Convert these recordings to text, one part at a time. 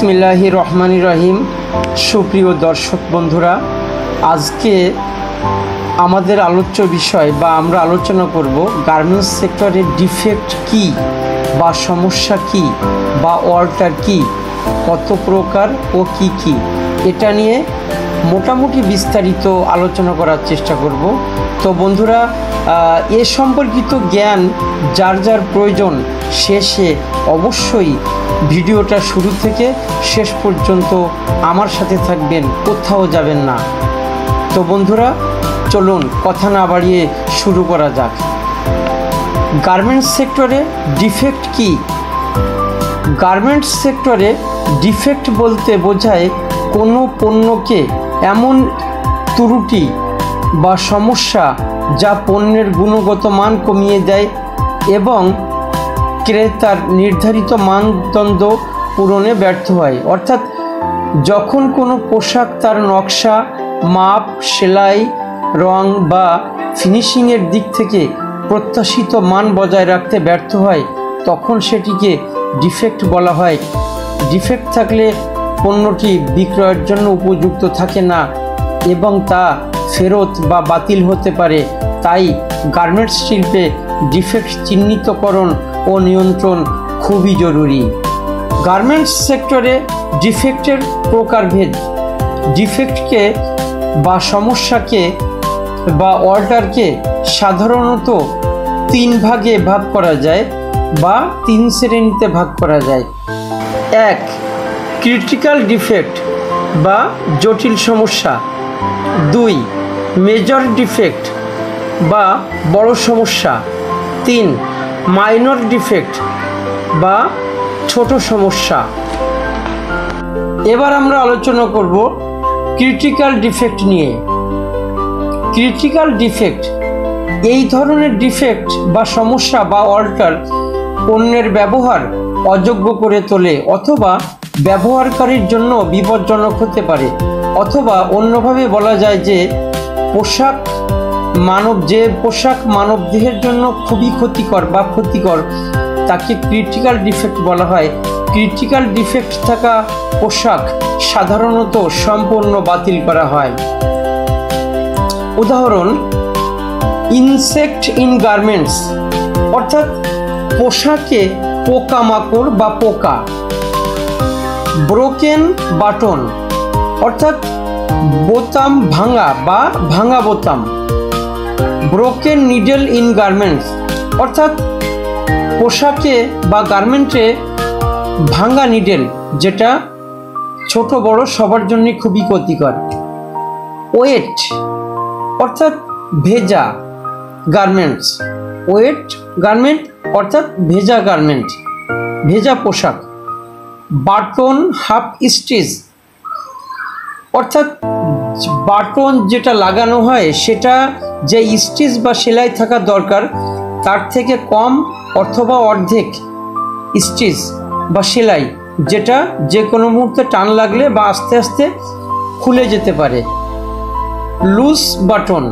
বিসমিল্লাহির রহমানির রহিম। সুপ্রিয় দর্শক বন্ধুরা, আজকে আমাদের আলোচ্য বিষয় বা আমরা আলোচনা করব গার্মেন্টস সেক্টরের ডিফেক্ট কি বা সমস্যা কি বা অল্টার কি, কত প্রকার ও কি কি, এটা নিয়ে মোটামুটি বিস্তারিত আলোচনা করার চেষ্টা করব। তো বন্ধুরা, এ সম্পর্কিত জ্ঞান যার যার প্রয়োজন সে অবশ্যই ভিডিওটা শুরু থেকে শেষ পর্যন্ত আমার সাথে থাকবেন, কোথাও যাবেন না। তো বন্ধুরা, চলুন কথা না বাড়িয়ে শুরু করা যাক। গার্মেন্টস সেক্টরে ডিফেক্ট কি? গার্মেন্টস সেক্টরে ডিফেক্ট বলতে বোঝায় কোনো পণ্যকে এমন ত্রুটি বা সমস্যা যা পণ্যের গুণগত মান কমিয়ে দেয় এবং ক্রেতার নির্ধারিত মানদণ্ড পূরণে ব্যর্থ হয়। অর্থাৎ যখন কোনো পোশাক তার নকশা, মাপ, সেলাই, রং বা ফিনিশিংয়ের দিক থেকে প্রত্যাশিত মান বজায় রাখতে ব্যর্থ হয়, তখন সেটিকে ডিফেক্ট বলা হয়। ডিফেক্ট থাকলে পণ্যটি বিক্রয়ের জন্য উপযুক্ত থাকে না এবং তা ফেরত বা বাতিল হতে পারে। তাই গার্মেন্টস শিল্পে ডিফেক্ট চিহ্নিতকরণ ও নিয়ন্ত্রণ খুবই জরুরি। গার্মেন্টস সেক্টরে ডিফেক্টের প্রকারভেদ। ডিফেক্টকে বা সমস্যাকে বা অল্টারকে সাধারণত 3 ভাগে ভাগ করা যায় বা 3 শ্রেণীতে ভাগ করা যায়। 1. ক্রিটিক্যাল ডিফেক্ট বা জটিল সমস্যা। 2. মেজর ডিফেক্ট বা বড় সমস্যা। 3. মাইনর ডিফেক্ট বা ছোট সমস্যা। এবার আমরা আলোচনা করব ক্রিটিক্যাল ডিফেক্ট নিয়ে। ক্রিটিক্যাল ডিফেক্ট এই ধরনের ডিফেক্ট বা সমস্যা বা অল্টার পণ্যের ব্যবহার অযোগ্য করে তোলে অথবা ব্যবহারকারীর জন্য বিপজ্জনক হতে পারে, অথবা অন্যভাবে বলা যায় যে পোশাক মানবদেহের জন্য খুবই ক্ষতিকর বা ক্ষতিকর, তাকে ক্রিটিক্যাল ডিফেক্ট বলা হয়। ক্রিটিক্যাল ডিফেক্ট থাকা পোশাক সাধারণত সম্পূর্ণ বাতিল করা হয়। উদাহরণ: ইনসেক্ট ইন গার্মেন্টস, অর্থাৎ পোশাকে পোকামাকড় বা পোকা। ব্রোকেন বাটন, অর্থাৎ বোতাম ভাঙা বা ভাঙা বোতাম। ব্রোকেন নিডল ইন গার্মেন্টস, অর্থাৎ পোশাকে বা গার্মেন্টে ভাঙা নিডেল, যেটা ছোট বড় সবার জন্য খুবই ক্ষতিকর। ওয়েট, অর্থাৎ ভেজা গার্মেন্টস। ওয়েট গার্মেন্ট অর্থাৎ ভেজা গার্মেন্ট, ভেজা পোশাক। বাটন হাফ স্টিচ, অর্থাৎ বাটন যেটা লাগানো হয় সেটা যে স্টিচ বা সেলাই থাকা দরকার তার থেকে কম অথবা অর্ধেক স্টিচ বা সেলাই, যেটা যে কোনো মুহূর্তে টান লাগলে বা আস্তে আস্তে খুলে যেতে পারে। লুজ বাটন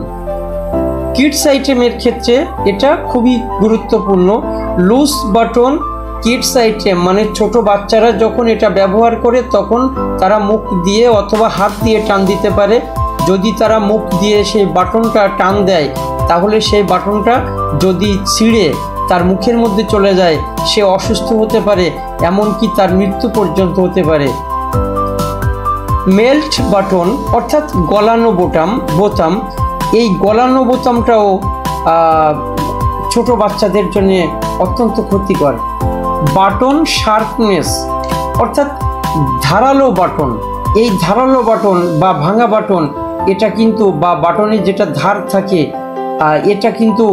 কিডস আইটেমের ক্ষেত্রে এটা খুবই গুরুত্বপূর্ণ। লুজ বাটন কিডস আইটেম মানে ছোট বাচ্চারা যখন এটা ব্যবহার করে তখন তারা মুখ দিয়ে অথবা হাত দিয়ে টান দিতে পারে। যদি তারা মুখ দিয়ে সেই বাটনটা টান দেয় তাহলে সেই বাটনটা যদি ছিঁড়ে তার মুখের মধ্যে চলে যায়, সে অসুস্থ হতে পারে, এমনকি তার মৃত্যু পর্যন্ত হতে পারে। মেল্ট বাটন অর্থাৎ গলানো বোতাম। এই গলানো বোতামটাও ছোট বাচ্চাদের জন্য অত্যন্ত ক্ষতিকর। বাটন শার্পনেস, অর্থাৎ ধারালো বাটন। এই ধারালো বাটন বা ভাঙা বাটন, এটা কিন্তু বা বাটনের যেটা ধার থাকে এটা কিন্তু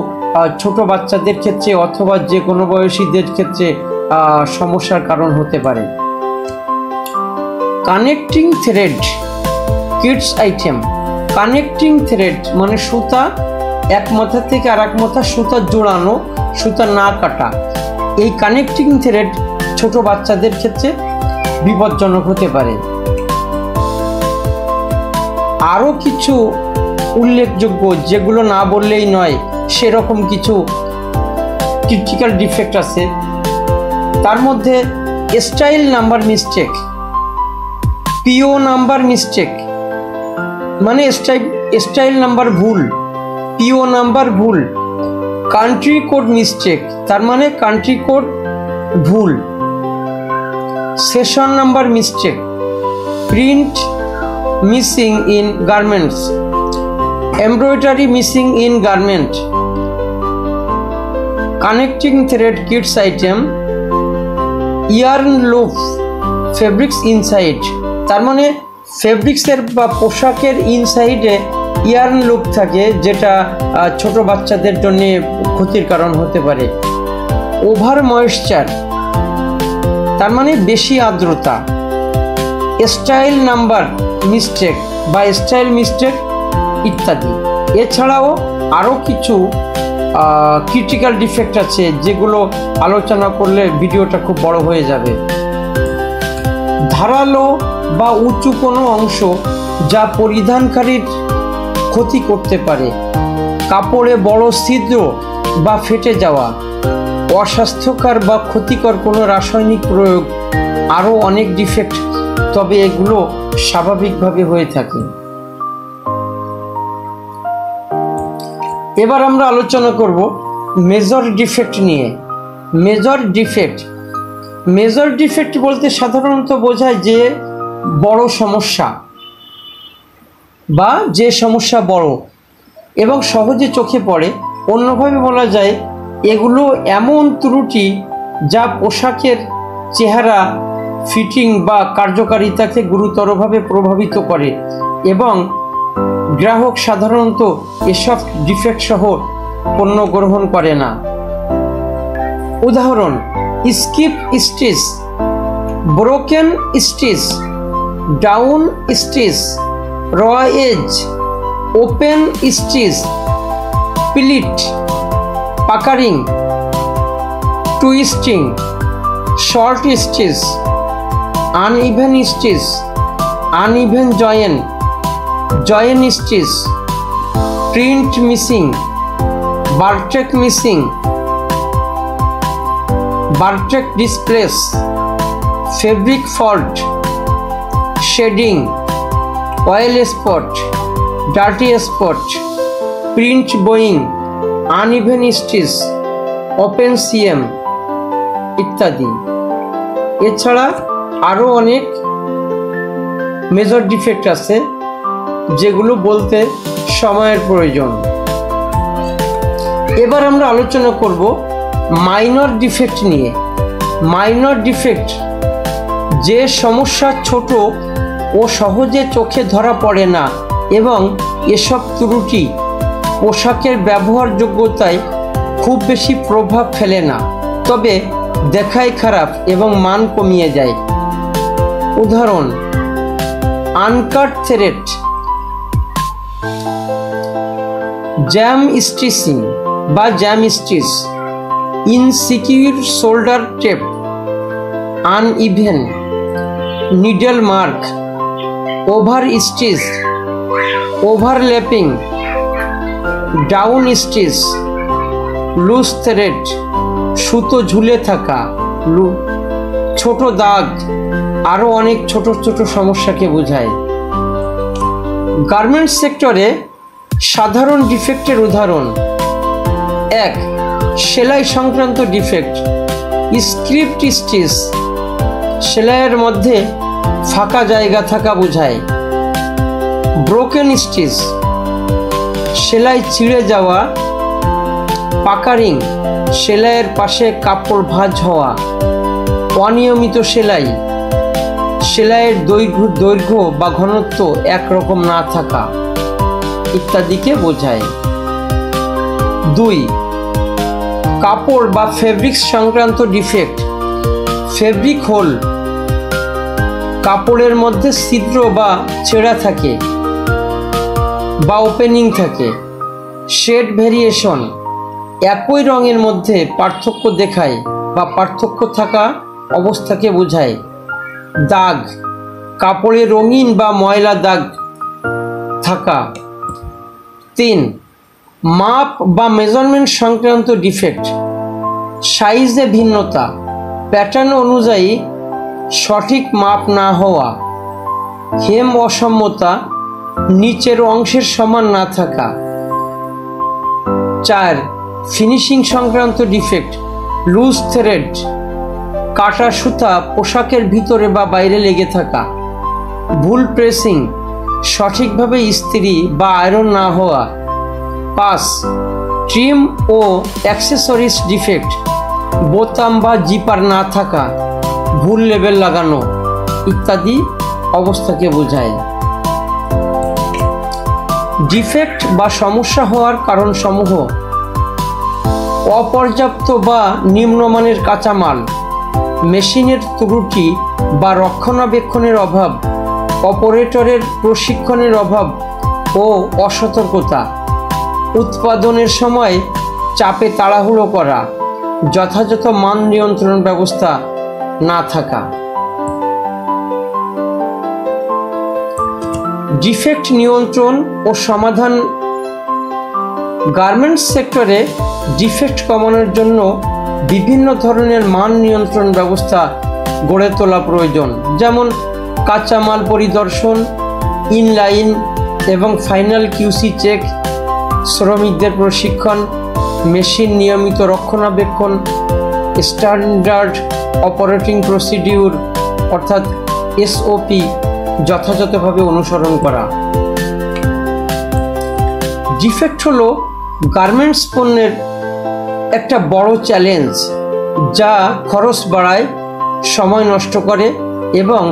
ছোট বাচ্চাদের ক্ষেত্রে অথবা যে কোনো বয়সীদের ক্ষেত্রে সমস্যার কারণ হতে পারে। Connecting thread kids item. Connecting thread মানে সুতা, এক মাথা থেকে আর এক মাথা সুতা জোড়ানো, সুতা না কাটা। এই কানেক্টিং থ্রেড ছোট বাচ্চাদের ক্ষেত্রে বিপজ্জনক হতে পারে। আরও কিছু উল্লেখযোগ্য, যেগুলো না বললেই নয়, সেরকম কিছু ক্রিটিক্যাল ডিফেক্ট আছে। তার মধ্যে style number mistake, PO number mistake মানে স্টাইল নাম্বার ভুল, পিও নাম্বার ভুল। কান্ট্রি কোড মিস্টেক তার মানে কান্ট্রি কোড ভুল। Session number mistake, print missing in garments, embroidery missing in garment, connecting thread kids item, yarn loop fabrics inside তার মানে ফেব্রিক্সের বা পোশাকের ইনসাইডে ইয়ার্ন লুপ থাকে, যেটা ছোট বাচ্চাদের জন্য ক্ষতির কারণ হতে পারে। ওভার ময়েশ্চার তার মানে বেশি আর্দ্রতা। স্টাইল নাম্বার মিস্টেক বা স্টাইল মিস্টেক ইত্যাদি। এছাড়াও আরও কিছু ক্রিটিক্যাল ডিফেক্ট আছে যেগুলো আলোচনা করলে ভিডিওটা খুব বড় হয়ে যাবে। ধারালো বা উঁচু কোনো অংশ যা পরিধানকারীর ক্ষতি করতে পারে, কাপড়ে বড় ছিদ্র বা ফেটে যাওয়া, অস্বাস্থ্যকর বা ক্ষতিকর কোনো রাসায়নিক প্রয়োগ, আরও অনেক ডিফেক্ট, তবে এগুলো স্বাভাবিকভাবে হয়ে থাকে। এবার আমরা আলোচনা করব মেজর ডিফেক্ট নিয়ে। মেজর ডিফেক্ট বলতে সাধারণত বোঝায় যে বড় সমস্যা বা যে সমস্যা বড় এবং সহজে চোখে পড়ে। অন্যভাবে বলা যায় এগুলো এমন ত্রুটি যা পোশাকের চেহারা, ফিটিং বা কার্যকারিতাকে গুরুতরভাবে প্রভাবিত করে এবং গ্রাহক সাধারণত এসব ডিফেক্ট সহ পণ্য গ্রহণ করে না। উদাহরণ: skip stitch, broken stitch, down stitch, raw edge, open stitch, pleat, puckering, twisting, short stitch, uneven stitch, uneven join stitch, print missing, bartack missing, bartack displace, fabric fault, shading, oil spot, dirty spot, print bowing, uneven stitch, open seam ইত্যাদি। এছাড়া আরও অনেক major defect আছে যেগুলো বলতে সময়ের প্রয়োজন। এবার আমরা আলোচনা করব মাইনর ডিফেক্ট নিয়ে। মাইনর ডিফেক্ট যে সমস্যা ছোট ও সহজে চোখে ধরা পড়ে না এবং এসব ত্রুটি পোশাকের ব্যবহারযোগ্যতায় খুব বেশি প্রভাব ফেলে না, তবে দেখায় খারাপ এবং মান কমিয়ে যায়। উদাহরণ: আনকাট থ্রেড, জ্যাম স্টিচিং বা jam stitch, insecure shoulder tape, uneven needle mark, over stitch, overlapping, down stitch, loose thread, সুতো ঝুলে থাকা, ছোট দাগ, আরও অনেক ছোট ছোট সমস্যাকে বোঝায়। গার্মেন্টস সেক্টরে সাধারণ ডিফেক্টের উদাহরণ: 1. সেলাই সংক্রান্ত ডিফেক্ট, স্ক্রিপ্ট স্টিচ, সেলাইয়ের মধ্যে ফাঁকা জায়গা থাকা বোঝায়। ব্রোকেন স্টিচ, সেলাই ছিঁড়ে যাওয়া। পাকারিং, সেলাইয়ের পাশে কাপড় ভাঁজ হওয়া। অনিয়মিত সেলাই, সেলাইয়ের দৈর্ঘ্য বা ঘনত্ব একরকম না থাকা ইত্যাদিকে বোঝায়। 2. কাপড় বা ফেব্রিক্স সংক্রান্ত ডিফেক্ট, ফেব্রিক হোল, কাপড়ের মধ্যে ছিদ্র বা ছেঁড়া থাকে বা ওপেনিং থাকে। শেড ভেরিয়েশন, একই রঙের মধ্যে পার্থক্য দেখায় বা পার্থক্য থাকা অবস্থাকে বোঝায়। দাগ, কাপড়ে রঙিন বা ময়লা দাগ থাকা। 3. মাপ বা মেজারমেন্ট সংক্রান্ত ডিফেক্ট, সাইজে ভিন্নতা, প্যাটার্ন অনুযায়ী সঠিক মাপ না হওয়া। হেম অসাম্যতা, নিচের অংশের সমান না থাকা। 4. ফিনিশিং সংক্রান্ত ডিফেক্ট, লুজ থ্রেড, কাটা সুতা পোশাকের ভিতরে বা বাইরে লেগে থাকা। ভুল প্রেসিং, সঠিকভাবে ইস্ত্রি বা আয়রন না হওয়া। 5. ট্রিম ও অ্যাক্সেসরিজ ডিফেক্ট, বোতাম বা জিপার না থাকা, ভুল লেবেল লাগানো ইত্যাদি অবস্থাকে বোঝায়। ডিফেক্ট বা সমস্যা হওয়ার কারণসমূহ: অপর্যাপ্ত বা নিম্নমানের কাঁচামাল, মেশিনের ত্রুটি বা রক্ষণাবেক্ষণের অভাব, অপারেটরের প্রশিক্ষণের অভাব ও অসতর্কতা, উৎপাদনের সময় চাপে তাড়াহুড়ো করা, যথাযথ মান নিয়ন্ত্রণ ব্যবস্থা না থাকা। ডিফেক্ট নিয়ন্ত্রণ ও সমাধান: গার্মেন্টস সেক্টরে ডিফেক্ট কমানোর জন্য বিভিন্ন ধরনের মান নিয়ন্ত্রণ ব্যবস্থা গড়ে তোলা প্রয়োজন, যেমন কাঁচামাল পরিদর্শন, ইনলাইন এবং ফাইনাল কিউসি চেক, শ্রমিকদের প্রশিক্ষণ, মেশিন নিয়মিত রক্ষণাবেক্ষণ, স্ট্যান্ডার্ড অপারেটিং প্রসিডিউর অর্থাৎ এসওপি যথাযথভাবে অনুসরণ করা। ডিফেক্ট হলো গার্মেন্টস পণ্যের একটা বড় চ্যালেঞ্জ, যা খরচ বাড়ায়, সময় নষ্ট করে এবং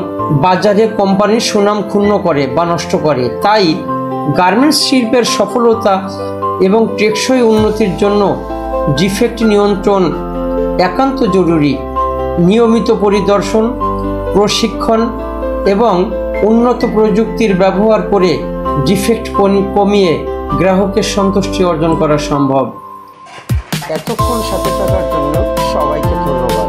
বাজারে কোম্পানির সুনাম ক্ষুণ্ণ করে বা নষ্ট করে। তাই গার্মেন্টস শিল্পের সফলতা এবং টেকসই উন্নতির জন্য ডিফেক্ট নিয়ন্ত্রণ একান্ত জরুরি। নিয়মিত পরিদর্শন, প্রশিক্ষণ এবং উন্নত প্রযুক্তির ব্যবহার করে ডিফেক্ট কমিয়ে গ্রাহকের সন্তুষ্টি অর্জন করা সম্ভব। এতক্ষণ সাথে থাকার জন্য সবাইকে ধন্যবাদ।